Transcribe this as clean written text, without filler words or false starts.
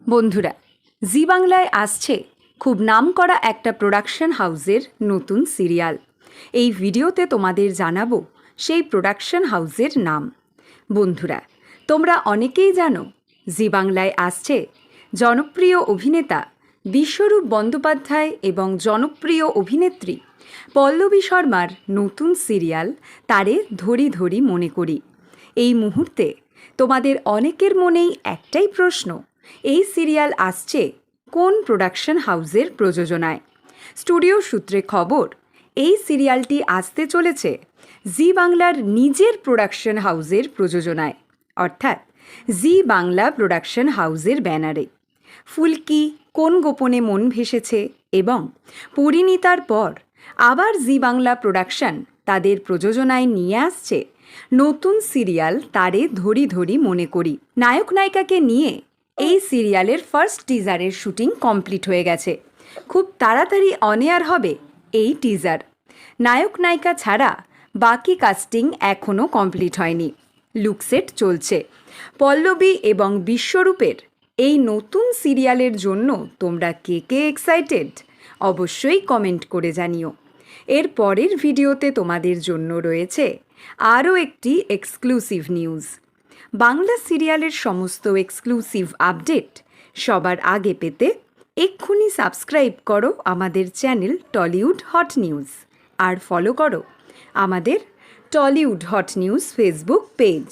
বন্ধুরা, জি বাংলায় আসছে খুব নামকরা একটা প্রোডাকশন হাউসের নতুন সিরিয়াল। এই ভিডিওতে তোমাদের জানাবো সেই প্রোডাকশন হাউসের নাম। বন্ধুরা, তোমরা অনেকেই জানো জি বাংলায় আসছে জনপ্রিয় অভিনেতা বিশ্বরূপ বন্দ্যোপাধ্যায় এবং জনপ্রিয় অভিনেত্রী পল্লবী শর্মার নতুন সিরিয়াল তারে ধরি ধরি মনে করি। এই মুহূর্তে তোমাদের অনেকের মনেই একটাই প্রশ্ন, এই সিরিয়াল আসছে কোন প্রোডাকশন হাউসের প্রযোজনায়? স্টুডিও সূত্রে খবর, এই সিরিয়ালটি আসতে চলেছে জি বাংলার নিজের প্রোডাকশন হাউসের প্রযোজনায়, অর্থাৎ জি বাংলা প্রোডাকশন হাউসের ব্যানারে। ফুলকি, কোন গোপনে মন ভেসেছে এবং পরিণীতার পর আবার জি বাংলা প্রোডাকশন তাদের প্রযোজনায় নিয়ে আসছে নতুন সিরিয়াল তারে ধরি ধরি মনে করি। নায়ক নায়িকাকে নিয়ে এই সিরিয়ালের ফার্স্ট টিজারের শুটিং কমপ্লিট হয়ে গেছে। খুব তাড়াতাড়ি অন এয়ার হবে এই টিজার। নায়ক নায়িকা ছাড়া বাকি কাস্টিং এখনও কমপ্লিট হয়নি, লুকসেট চলছে। পল্লবী এবং বিশ্বরূপের এই নতুন সিরিয়ালের জন্য তোমরা কে কে এক্সাইটেড অবশ্যই কমেন্ট করে জানিও। এর পরের ভিডিওতে তোমাদের জন্য রয়েছে আরও একটি এক্সক্লুসিভ নিউজ। বাংলা সিরিয়ালের সমস্ত এক্সক্লুসিভ আপডেট সবার আগে পেতে এক্ষুনি সাবস্ক্রাইব করো আমাদের চ্যানেল টলিউড হট নিউজ, আর ফলো করো আমাদের Tollywood hot news Facebook page.